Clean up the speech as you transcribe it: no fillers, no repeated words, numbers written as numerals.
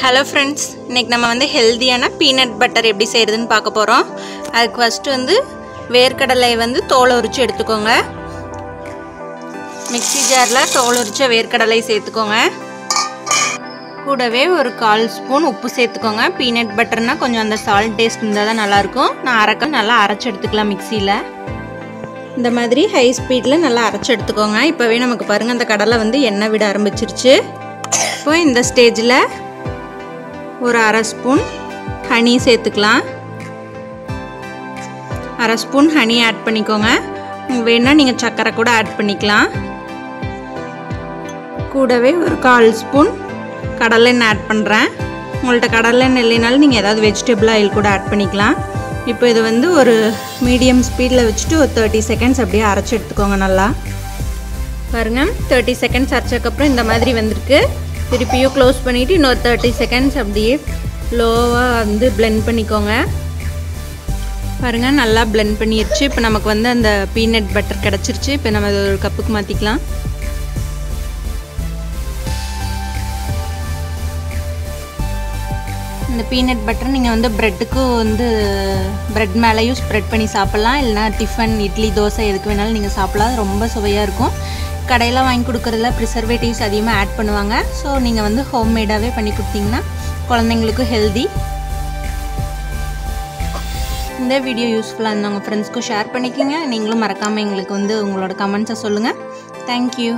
Hello friends, இன்னைக்கு நம்ம வந்து ஹெல்தியான பீனட் பட்டர் எப்படி செய்யறதுன்னு பார்க்க போறோம். அதுக்கு ஃபர்ஸ்ட் வந்து வேர்க்கடலை வந்து தோல் உரிச்சு எடுத்துக்கோங்க. மிக்ஸி ஜார்ல தோல் உரிச்ச வேர்க்கடலை சேர்த்துக்கோங்க. கூடவே ஒரு 1/4 ஸ்பூன் உப்பு சேர்த்துக்கோங்க. பீனட் பட்டர்னா கொஞ்சம் அந்த சால்ட் டேஸ்ட் இருந்தா தான் நல்லா இருக்கும். நான் அரைக்க நல்லா அரைச்சு எடுத்துக்கலாம் மிக்ஸில. இந்த மாதிரி ஹை ஸ்பீட்ல நல்லா அரைச்சு எடுத்துக்கோங்க. இப்பவே நமக்கு பாருங்க அந்த கடலை வந்து எண்ணெய் விட ஆரம்பிச்சிருச்சு. இப்போ இந்த ஸ்டேஜ்ல ஒரு 1/2 ஸ்பூன் ஹனி சேர்த்துக்கலாம். 1/2 ஸ்பூன் ஹனி ஆட் பண்ணிக்கோங்க. வேணா நீங்கள் சர்க்கரை கூட ஆட் பண்ணிக்கலாம். கூடவே ஒரு 1/4 ஸ்பூன் கடலெண்ணெய் ஆட் பண்ணுறேன். உங்கள்கிட்ட கடலெண்ணெய் இல்லைனாலும் நீங்கள் ஏதாவது வெஜிடபிள் ஆயில் கூட ஆட் பண்ணிக்கலாம். இப்போ இது வந்து ஒரு மீடியம் ஸ்பீடில் வச்சுட்டு ஒரு 30 செகண்ட்ஸ் அப்படியே அரைச்சி எடுத்துக்கோங்க. நல்லா பாருங்கள், 30 செகண்ட்ஸ் அரைச்சதுக்கப்புறம் இந்த மாதிரி வந்திருக்கு. திருப்பியும் க்ளோஸ் பண்ணிவிட்டு இன்னொரு 30 செகண்ட்ஸ் அப்படியே லோவாக வந்து பிளெண்ட் பண்ணிக்கோங்க. பாருங்கள், நல்லா பிளெண்ட் பண்ணிடுச்சு. இப்போ நமக்கு வந்து அந்த பீனட் பட்டர் கிடச்சிருச்சு. இப்போ நம்ம அதை ஒரு கப்புக்கு மாற்றிக்கலாம். இந்த பீனட் பட்டர் நீங்கள் வந்து ப்ரெட்டுக்கு வந்து ப்ரெட் மேலேயும் ஸ்ப்ரெட் பண்ணி சாப்பிட்லாம். இல்லைனா டிஃபன், இட்லி, தோசை எதுக்கு வேணாலும் நீங்கள் சாப்பிட்லாம். ரொம்ப சுவையாக இருக்கும். கடையில் வாங்கி கொடுக்குறதுல ப்ரிசர்வேட்டிவ்ஸ் அதிகமாக ஆட் பண்ணுவாங்க. ஸோ நீங்கள் வந்து ஹோம்மேடாகவே பண்ணி கொடுத்தீங்கன்னா குழந்தைங்களுக்கும் ஹெல்தி. இந்த வீடியோ யூஸ்ஃபுல்லாக இருந்தால் உங்கள் ஃப்ரெண்ட்ஸ்க்கும் ஷேர் பண்ணிக்கோங்க. நீங்களும் மறக்காமல் எங்களுக்கு வந்து உங்களோட கமெண்ட்ஸை சொல்லுங்கள். தேங்க்யூ.